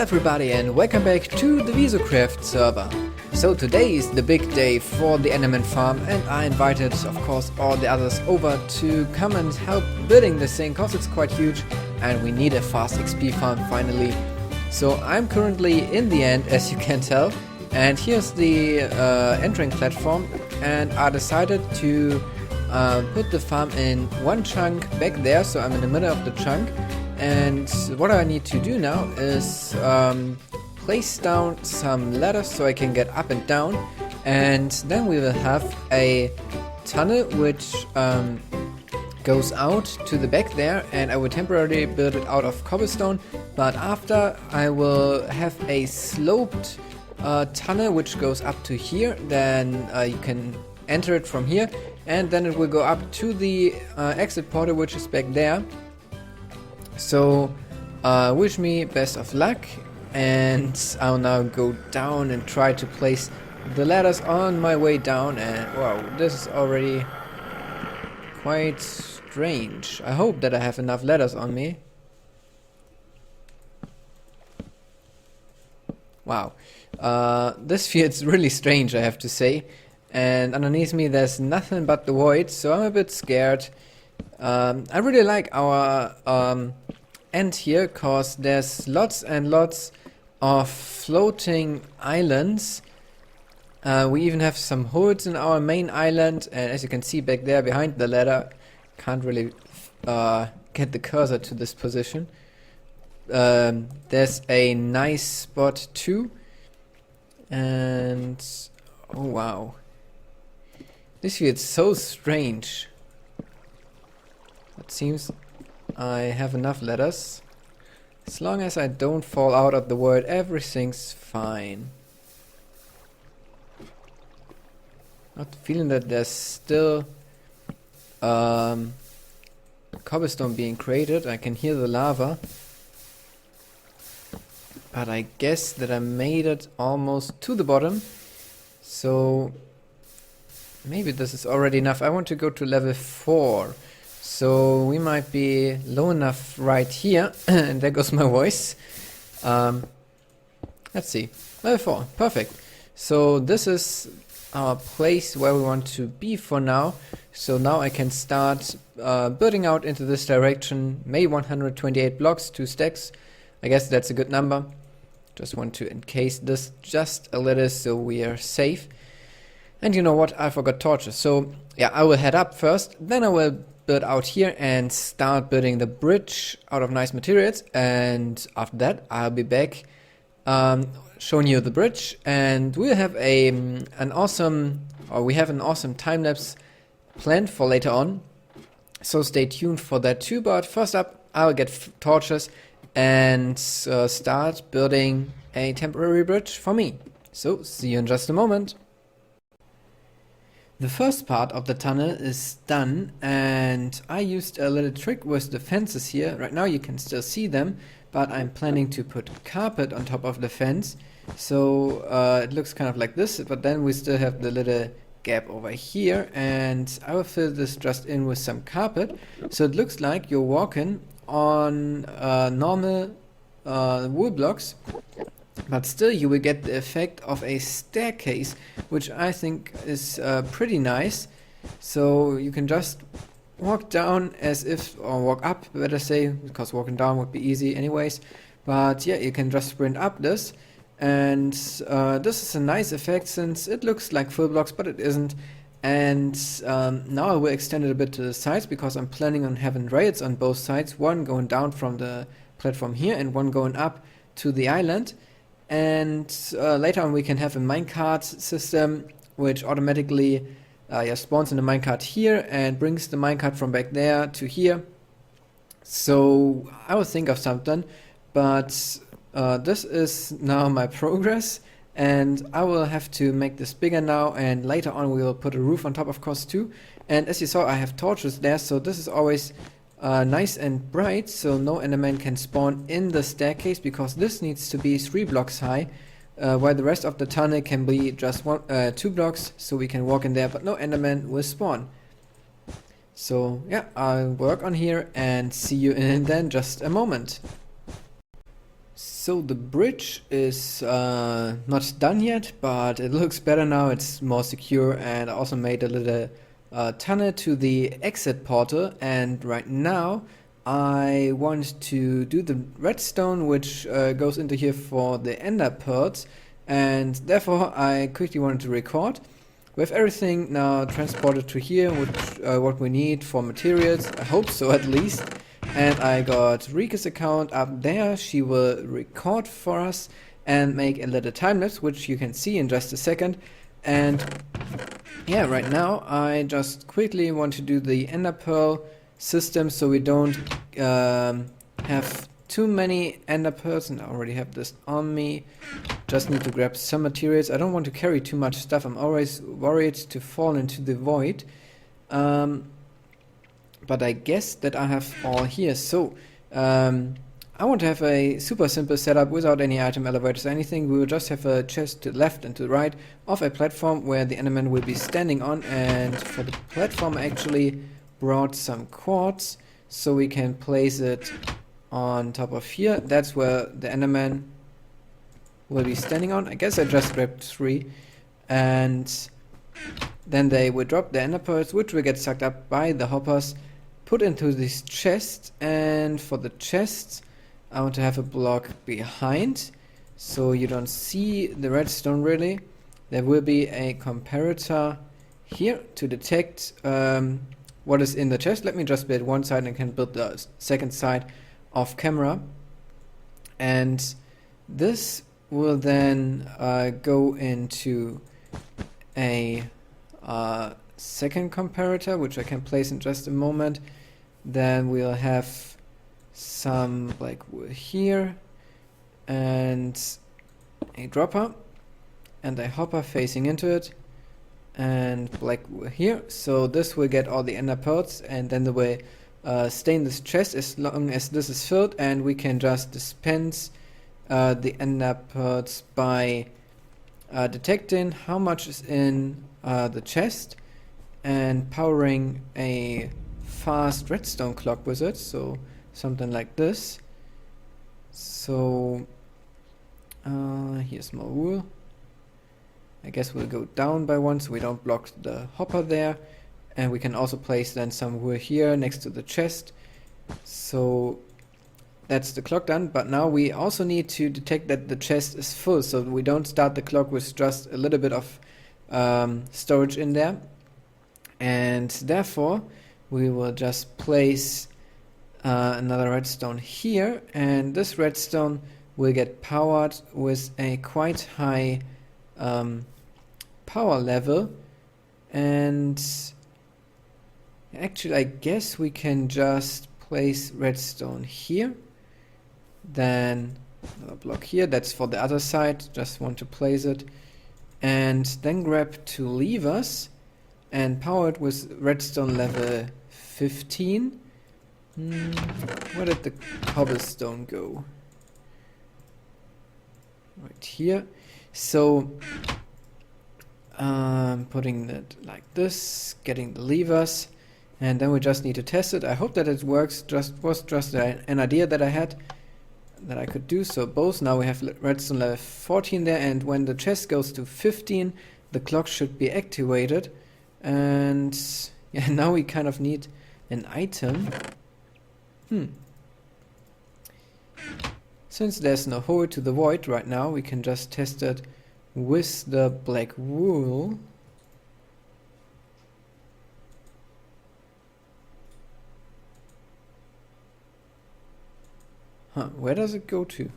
everybody and welcome back to the VisoCraft server. So today is the big day for the Endermen farm and I invited of course all the others over to come and help building this thing cause it's quite huge and we need a fast XP farm finally. So I'm currently in the end, as you can tell, and here's the entering platform, and I decided to put the farm in one chunk back there, so I'm in the middle of the chunk. And what I need to do now is place down some ladders so I can get up and down, and then we will have a tunnel which goes out to the back there, and I will temporarily build it out of cobblestone, but after I will have a sloped tunnel which goes up to here. Then you can enter it from here, and then it will go up to the exit portal which is back there. So wish me best of luck, and I'll now go down and try to place the ladders on my way down. And wow, this is already quite strange. I hope that I have enough ladders on me. Wow, this feels really strange, I have to say. And underneath me there's nothing but the void, so I'm a bit scared. I really like our end here, cause there's lots and lots of floating islands. We even have some holes in our main island, and as you can see back there behind the ladder, can't really get the cursor to this position. There's a nice spot too, and oh wow, this feels so strange. It seems I have enough ladders. As long as I don't fall out of the void, everything's fine. Not feeling that there's still cobblestone being created. I can hear the lava. But I guess that I made it almost to the bottom. So maybe this is already enough. I want to go to level 4. So we might be low enough right here. And there goes my voice. Let's see. Level 4. Perfect. So this is our place where we want to be for now. So now I can start building out into this direction. Maybe 128 blocks, 2 stacks. I guess that's a good number. Just want to encase this just a little so we are safe. And you know what? I forgot torches. So yeah, I will head up first. Then I will build out here and start building the bridge out of nice materials. And after that, I'll be back showing you the bridge. And we'll have an awesome time-lapse planned for later on. So stay tuned for that too. But first up, I'll get torches and start building a temporary bridge for me. So see you in just a moment. The first part of the tunnel is done, and I used a little trick with the fences here. Right now you can still see them, but I'm planning to put carpet on top of the fence. So it looks kind of like this, but then we still have the little gap over here, and I will fill this just in with some carpet. So it looks like you're walking on normal wool blocks, but still you will get the effect of a staircase, which I think is pretty nice. So you can just walk down as if, or walk up, better say, because walking down would be easy anyways. But yeah, you can just sprint up this, and this is a nice effect since it looks like full blocks, but it isn't. And now I will extend it a bit to the sides, because I'm planning on having rails on both sides, one going down from the platform here and one going up to the island. And later on we can have a minecart system which automatically spawns in the minecart here and brings the minecart from back there to here. So I will think of something, but this is now my progress. And I will have to make this bigger now, and later on we will put a roof on top of course too. And as you saw, I have torches there, so this is always nice and bright, so no enderman can spawn in the staircase, because this needs to be 3 blocks high, while the rest of the tunnel can be just 2 blocks, so we can walk in there, but no enderman will spawn. So yeah, I'll work on here and see you in then just a moment. So the bridge is not done yet, but it looks better now. It's more secure, and I also made a little tunnel to the exit portal. And right now I want to do the redstone, which goes into here for the ender pearls, and therefore I quickly wanted to record. We have everything now transported to here, which what we need for materials. I hope so, at least. And I got Rika's account up there. She will record for us and make a little time lapse, which you can see in just a second. And yeah, right now I just quickly want to do the ender pearl system so we don't have too many ender pearls, and I already have this on me. Just need to grab some materials. I don't want to carry too much stuff. I'm always worried to fall into the void. But I guess that I have all here. So I want to have a super simple setup without any item elevators or anything. We will just have a chest to the left and to the right of a platform where the Enderman will be standing on. And for the platform I actually brought some quartz so we can place it on top of here. That's where the Enderman will be standing on. I guess I just grabbed 3, and then they will drop the ender pearls, which will get sucked up by the hoppers, put into this chest. And for the chests I want to have a block behind so you don't see the redstone really. There will be a comparator here to detect what is in the chest. Let me just build one side and I can build the second side off camera, and this will then go into a second comparator, which I can place in just a moment. Then we'll have some black wool here and a dropper and a hopper facing into it and black wool here. So this will get all the ender pearls, and then they will stay in this chest as long as this is filled, and we can just dispense the ender pearls by detecting how much is in the chest and powering a fast redstone clock with it, so something like this. So here's more wool. I guess we'll go down by 1 so we don't block the hopper there, and we can also place then some wool here next to the chest. So that's the clock done, but now we also need to detect that the chest is full, so we don't start the clock with just a little bit of storage in there. And therefore we will just place another redstone here, and this redstone will get powered with a quite high power level. And actually I guess we can just place redstone here, then another block here, that's for the other side, just want to place it, and then grab 2 levers and power it with redstone level 15. Where did the cobblestone go? Right here. So putting it like this, getting the levers, and then we just need to test it. I hope that it works. Was just an idea that I had that I could do. So both, now we have redstone level 14 there, and when the chest goes to 15 the clock should be activated. And yeah, now we kind of need an item. Since there's no hole to the void right now, we can just test it with the black wool. Where does it go to?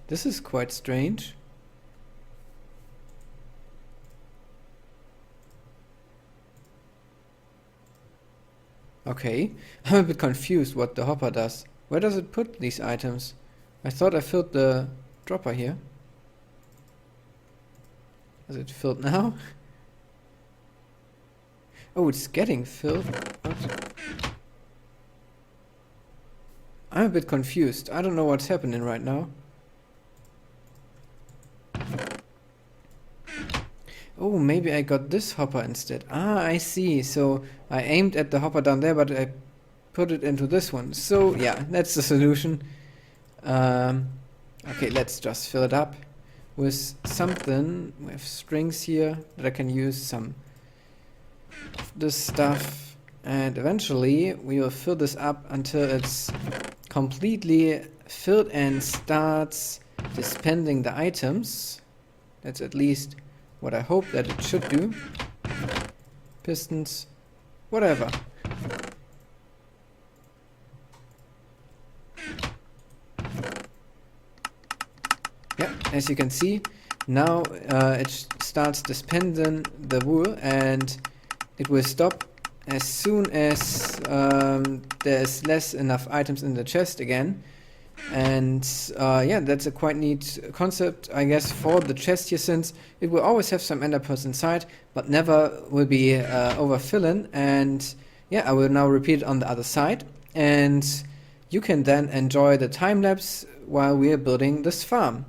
This is quite strange. Okay, I'm a bit confused what the hopper does. Where does it put these items? I thought I filled the dropper here. Is it filled now? Oh, it's getting filled. What? I'm a bit confused. I don't know what's happening right now. Oh, maybe I got this hopper instead. Ah, I see. So I aimed at the hopper down there, but I put it into this one. So yeah, that's the solution. Okay, let's just fill it up with something. We have strings here that I can use some of this stuff, and eventually we will fill this up until it's completely filled and starts dispensing the items. That's at least what I hope that it should do. Pistons, whatever. Yeah, as you can see, now it starts dispensing the wool, and it will stop as soon as there's less enough items in the chest again. And yeah, that's a quite neat concept, I guess, for the chest here, since it will always have some ender pearls inside, but never will be overfilling. And yeah, I will now repeat it on the other side, and you can then enjoy the time lapse while we are building this farm.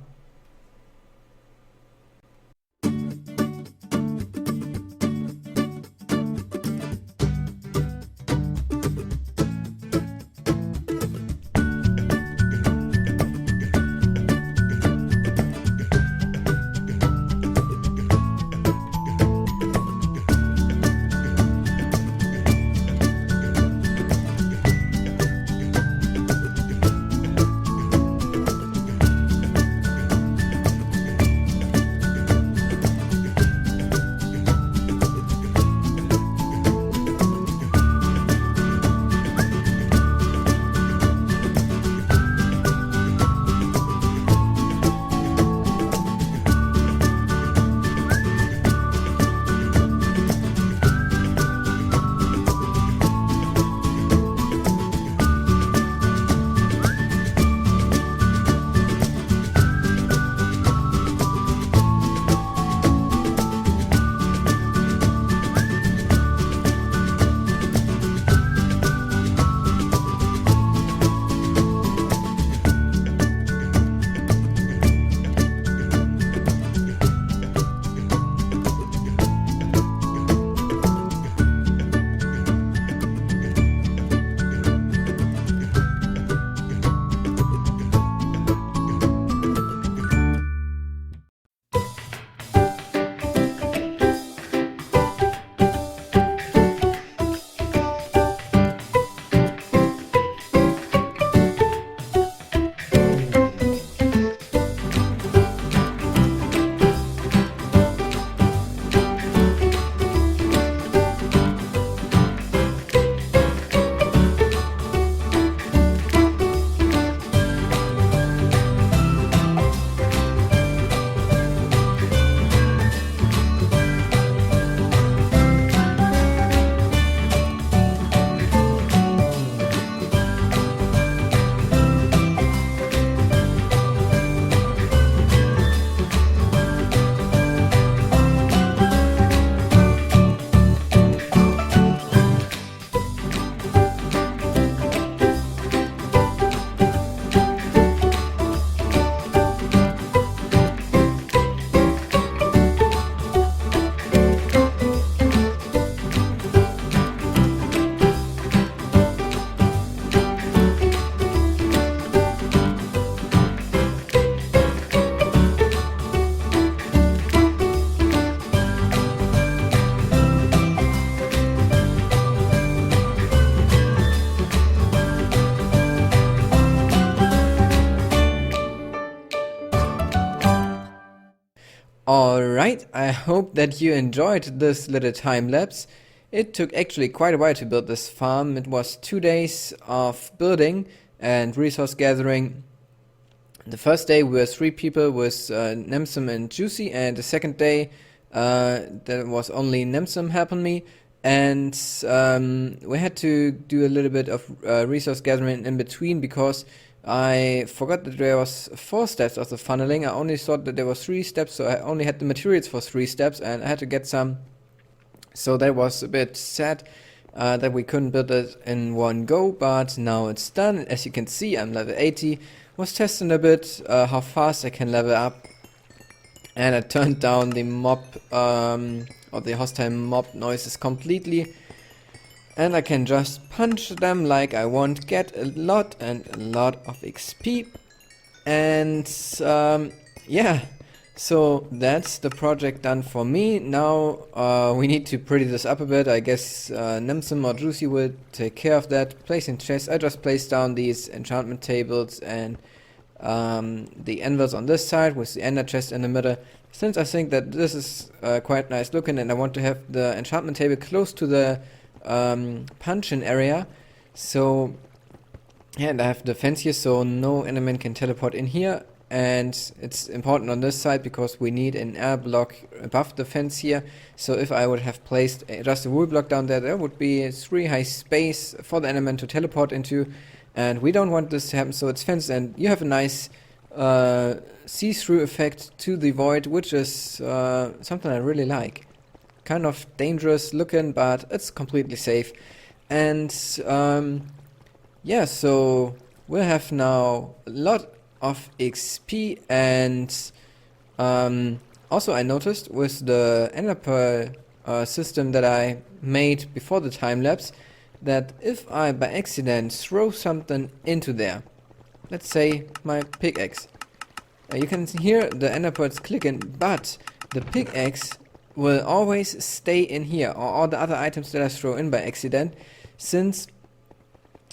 Alright, I hope that you enjoyed this little time lapse. It took actually quite a while to build this farm. It was 2 days of building and resource gathering. The first day we were 3 people with Nemsum and Juicy, and the second day there was only Nemsum helping me, and we had to do a little bit of resource gathering in between because I forgot that there was 4 steps of the funneling. I only thought that there was 3 steps, so I only had the materials for 3 steps and I had to get some. So that was a bit sad that we couldn't build it in one go, but now it's done. As you can see, I'm level 80. Was testing a bit how fast I can level up. and I turned down the mob or the hostile mob noises completely, and I can just punch them like I want, get a lot and a lot of XP, and yeah, so that's the project done for me. Now we need to pretty this up a bit. I guess Nimson or Juicy will take care of that. Placing chests, I just placed down these enchantment tables and the anvils on this side with the ender chest in the middle, since I think that this is quite nice looking, and I want to have the enchantment table close to the punch-in area. So yeah, and I have the fence here so no enderman can teleport in here, and it's important on this side because we need an air block above the fence here. So if I would have placed just a wool block down there, there would be 3 high space for the enderman to teleport into, and we don't want this to happen, so it's fenced, and you have a nice see-through effect to the void, which is something I really like. Kind of dangerous looking, but it's completely safe. And yeah, so we'll have now a lot of XP, and also I noticed with the ender pearl system that I made before the time lapse, that if I by accident throw something into there, let's say my pickaxe, you can hear the ender pearls clicking, but the pickaxe will always stay in here, or all the other items that I throw in by accident, since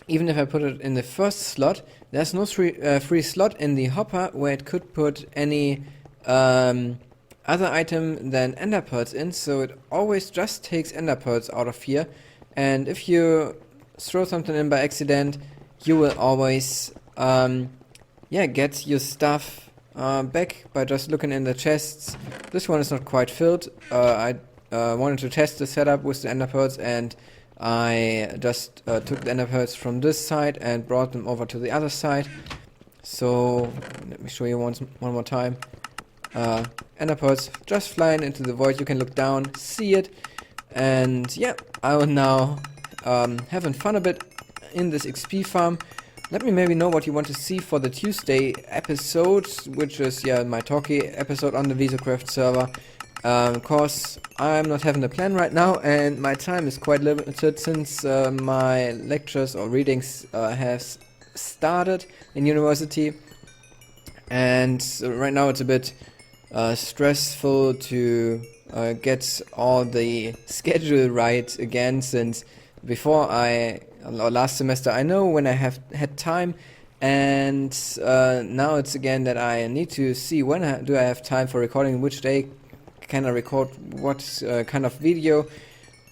even if I put it in the first slot, there's no free slot in the hopper where it could put any other item than ender pearls in, so it always just takes ender pearls out of here. And if you throw something in by accident, you will always get your stuff back by just looking in the chests. This one is not quite filled. I wanted to test the setup with the ender pearls, and I just took the ender pearls from this side and brought them over to the other side. So let me show you one more time. Ender pearls just flying into the void. You can look down, see it, and yeah, I will now having fun a bit in this XP farm. Let me maybe know what you want to see for the Tuesday episode, which is my talkie episode on the VisoCraft server. Of course, I'm not having a plan right now, and my time is quite limited since my lectures or readings have started in university, and right now it's a bit stressful to get all the schedule right again, since before last semester I know when I have had time, and now it's again that I need to see when do I have time for recording, which day can I record what kind of video,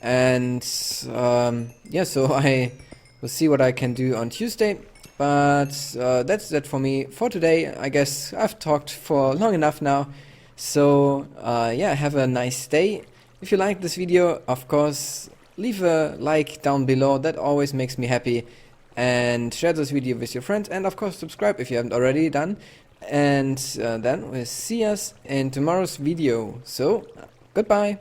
and yeah, so I will see what I can do on Tuesday. But that's that for me for today. I guess I've talked for long enough now. So yeah, have a nice day. If you like this video, of course, leave a like down below. That always makes me happy. And share this video with your friends. And of course, subscribe if you haven't already done. And then we'll see us in tomorrow's video. So, goodbye.